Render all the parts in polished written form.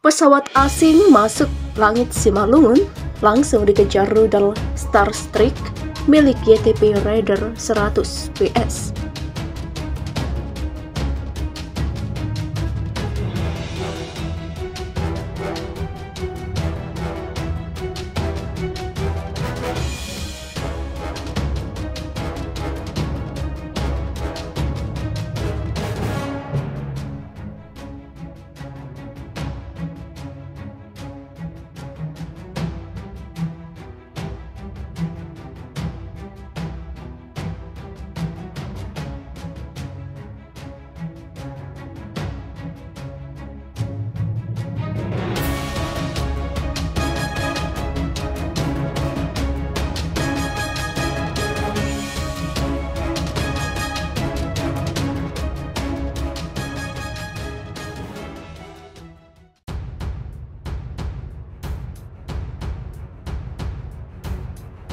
Pesawat asing masuk langit Simalungun, langsung dikejar rudal Starstreak milik YTP Raider 100 PS.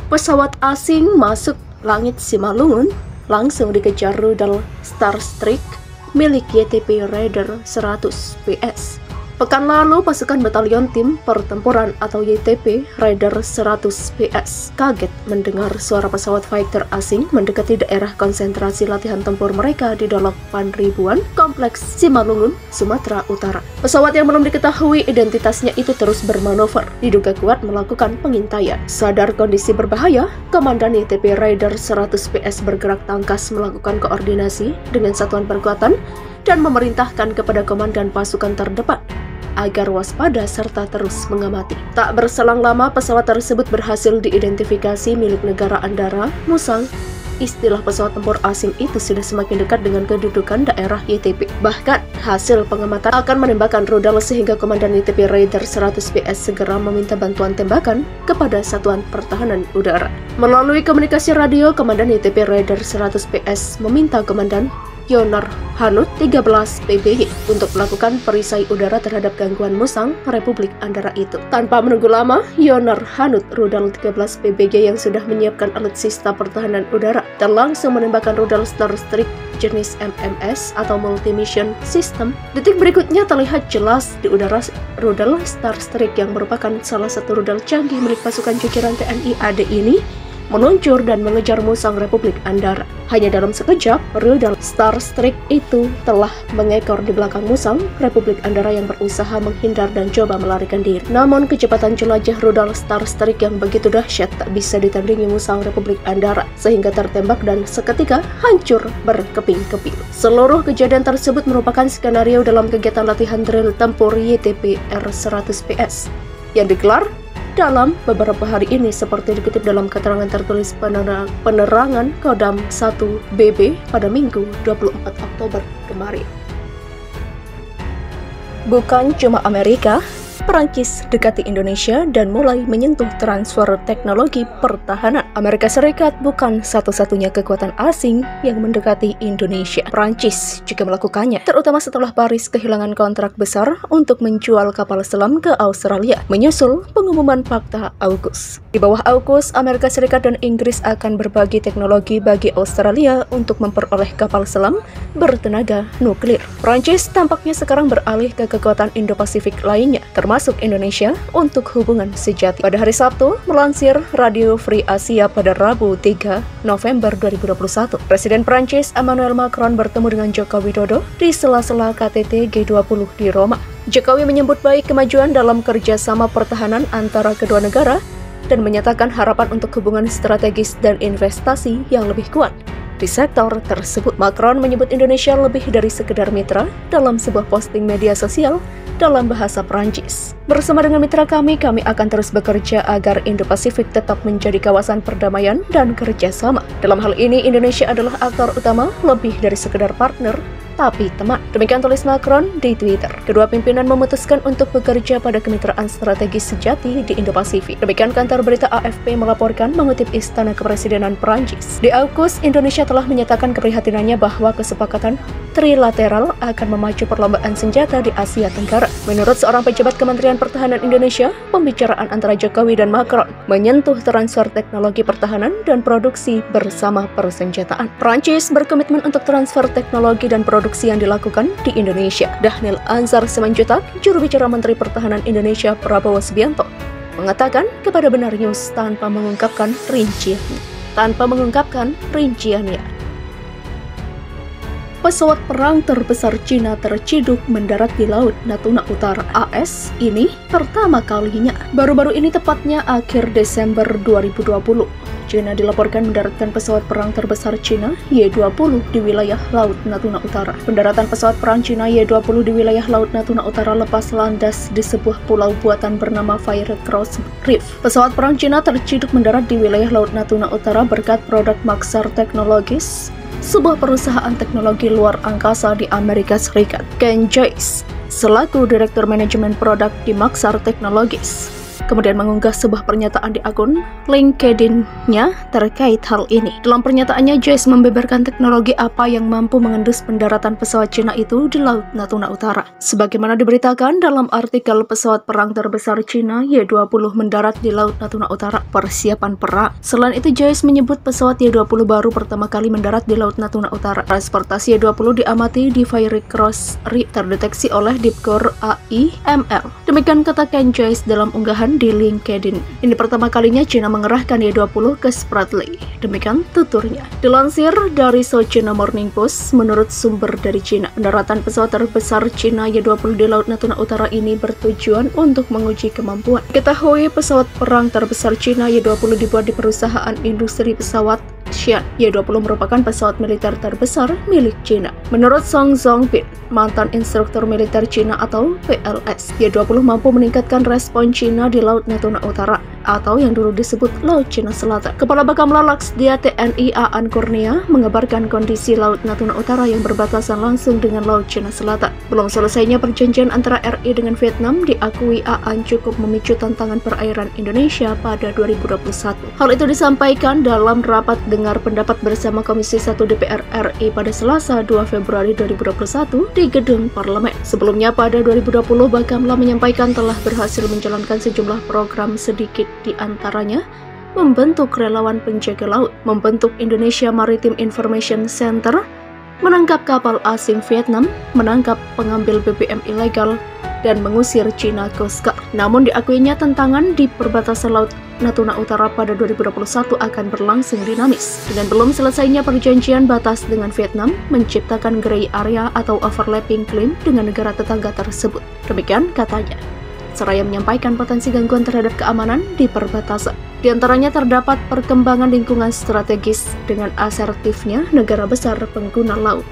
Pesawat asing masuk langit Simalungun, langsung dikejar rudal Starstreak milik YTP Raider 100 PS. Pekan lalu, pasukan Batalion Tim Pertempuran atau YTP Raider 100 PS kaget mendengar suara pesawat fighter asing mendekati daerah konsentrasi latihan tempur mereka di Dalapan Ribuan, Kompleks Simalungun, Sumatera Utara. Pesawat yang belum diketahui identitasnya itu terus bermanuver, diduga kuat melakukan pengintaian. Sadar kondisi berbahaya, Komandan YTP Raider 100 PS bergerak tangkas melakukan koordinasi dengan satuan perkuatan dan memerintahkan kepada komandan pasukan terdepan agar waspada serta terus mengamati. Tak berselang lama, pesawat tersebut berhasil diidentifikasi milik negara Andara, Musang. Istilah pesawat tempur asing itu sudah semakin dekat dengan kedudukan daerah YTP. Bahkan, hasil pengamatan akan menembakkan rudal sehingga Komandan YTP Raider 100 PS segera meminta bantuan tembakan kepada Satuan Pertahanan Udara. Melalui komunikasi radio, Komandan YTP Raider 100 PS meminta Komandan Yonar Hanut 13 PBY untuk melakukan perisai udara terhadap gangguan Musang Republik Andara itu. Tanpa menunggu lama, Yonar Hanut rudal 13 PBY yang sudah menyiapkan alutsista pertahanan udara dan langsung menembakkan rudal Starstreak jenis MMS atau Multi Mission System. Detik berikutnya terlihat jelas di udara rudal Starstreak yang merupakan salah satu rudal canggih milik pasukan jajaran TNI AD ini meluncur dan mengejar Musang Republik Andara. Hanya dalam sekejap, rudal Starstreak itu telah mengekor di belakang Musang Republik Andara yang berusaha menghindar dan coba melarikan diri. Namun kecepatan jelajah rudal Starstreak yang begitu dahsyat tak bisa ditandingi Musang Republik Andara, sehingga tertembak dan seketika hancur berkeping-keping. Seluruh kejadian tersebut merupakan skenario dalam kegiatan latihan drill tempur YTP R100 PS yang digelar dalam beberapa hari ini seperti dikutip dalam keterangan tertulis penerangan Kodam 1 BB pada Minggu 24 Oktober kemarin. Bukan cuma Amerika, Perancis dekati Indonesia dan mulai menyentuh transfer teknologi pertahanan. Amerika Serikat bukan satu-satunya kekuatan asing yang mendekati Indonesia. Perancis juga melakukannya, terutama setelah Paris kehilangan kontrak besar untuk menjual kapal selam ke Australia, menyusul pengumuman Fakta AUKUS. Di bawah AUKUS, Amerika Serikat dan Inggris akan berbagi teknologi bagi Australia untuk memperoleh kapal selam bertenaga nuklir. Perancis tampaknya sekarang beralih ke kekuatan Indo-Pasifik lainnya, termasuk Indonesia, untuk hubungan sejati. Pada hari Sabtu, melansir Radio Free Asia pada Rabu 3 November 2021, Presiden Prancis Emmanuel Macron bertemu dengan Joko Widodo di sela-sela KTT G20 di Roma. Jokowi menyambut baik kemajuan dalam kerjasama pertahanan antara kedua negara dan menyatakan harapan untuk hubungan strategis dan investasi yang lebih kuat di sektor tersebut. Macron menyebut Indonesia lebih dari sekedar mitra dalam sebuah posting media sosial dalam bahasa Prancis. Bersama dengan mitra kami akan terus bekerja agar Indo-Pasifik tetap menjadi kawasan perdamaian dan kerjasama. Dalam hal ini, Indonesia adalah aktor utama lebih dari sekedar partner, tapi teman. Demikian tulis Macron di Twitter. Kedua pimpinan memutuskan untuk bekerja pada kemitraan strategis sejati di Indo-Pasifik. Demikian kantor berita AFP melaporkan mengutip Istana Kepresidenan Perancis. Di AUKUS, Indonesia telah menyatakan keprihatinannya bahwa kesepakatan trilateral akan memacu perlombaan senjata di Asia Tenggara. Menurut seorang pejabat Kementerian Pertahanan Indonesia, pembicaraan antara Jokowi dan Macron menyentuh transfer teknologi pertahanan dan produksi bersama persenjataan. Perancis berkomitmen untuk transfer teknologi dan produksi konstruksi yang dilakukan di Indonesia. Dhanil Anzar Simanjuntak, juru bicara Menteri Pertahanan Indonesia Prabowo Subianto, mengatakan kepada Benar News tanpa mengungkapkan rinciannya. Pesawat perang terbesar Cina terciduk mendarat di Laut Natuna Utara AS ini pertama kalinya. Baru-baru ini, tepatnya akhir Desember 2020, Cina dilaporkan mendaratkan pesawat perang terbesar Cina Y-20 di wilayah Laut Natuna Utara. Pendaratan pesawat perang Cina Y-20 di wilayah Laut Natuna Utara lepas landas di sebuah pulau buatan bernama Firecross Reef. Pesawat perang Cina terciduk mendarat di wilayah Laut Natuna Utara berkat produk Maxar Technologies, sebuah perusahaan teknologi luar angkasa di Amerika Serikat. Ken Joyce, selaku Direktur Manajemen Produk di Maxar Technologies, kemudian mengunggah sebuah pernyataan di akun LinkedIn-nya terkait hal ini. Dalam pernyataannya, Joyce membeberkan teknologi apa yang mampu mengendus pendaratan pesawat Cina itu di Laut Natuna Utara. Sebagaimana diberitakan dalam artikel, pesawat perang terbesar Cina Y-20 mendarat di Laut Natuna Utara, persiapan perang. Selain itu, Joyce menyebut pesawat Y-20 baru pertama kali mendarat di Laut Natuna Utara. Transportasi Y-20 diamati di Firecross Reef, terdeteksi oleh Dipkor AIML. Demikian kata Ken Joyce dalam unggahan di LinkedIn. Ini pertama kalinya Cina mengerahkan Y-20 ke Spratly. Demikian tuturnya. Dilansir dari South China Morning Post, menurut sumber dari Cina, pendaratan pesawat terbesar Cina Y-20 di Laut Natuna Utara ini bertujuan untuk menguji kemampuan. Diketahui pesawat perang terbesar Cina Y-20 dibuat di perusahaan industri pesawat Xi'an. Y-20 merupakan pesawat militer terbesar milik Cina. Menurut Song Zongbin, mantan instruktur militer Cina atau PLS, Y-20 mampu meningkatkan respon Cina di Laut Natuna Utara, atau yang dulu disebut Laut Cina Selatan. Kepala Bakamla Laksdia TNI Aan Kurnia mengabarkan kondisi Laut Natuna Utara yang berbatasan langsung dengan Laut Cina Selatan. Belum selesainya perjanjian antara RI dengan Vietnam diakui Aan cukup memicu tantangan perairan Indonesia pada 2021. Hal itu disampaikan dalam rapat dengar pendapat bersama Komisi 1 DPR RI pada Selasa 2 Februari 2021 di Gedung Parlemen. Sebelumnya pada 2020, Bakamla menyampaikan telah berhasil menjalankan sejumlah program, sedikit di antaranya membentuk relawan penjaga laut, membentuk Indonesia Maritime Information Center, menangkap kapal asing Vietnam, menangkap pengambil BBM ilegal, dan mengusir Cina Coast Guard. Namun diakuinya tantangan di perbatasan Laut Natuna Utara pada 2021 akan berlangsung dinamis. Dengan belum selesainya perjanjian batas dengan Vietnam, menciptakan gray area atau overlapping claim dengan negara tetangga tersebut. Demikian katanya, seraya menyampaikan potensi gangguan terhadap keamanan di perbatasan. Di antaranya terdapat perkembangan lingkungan strategis dengan asertifnya negara besar pengguna laut.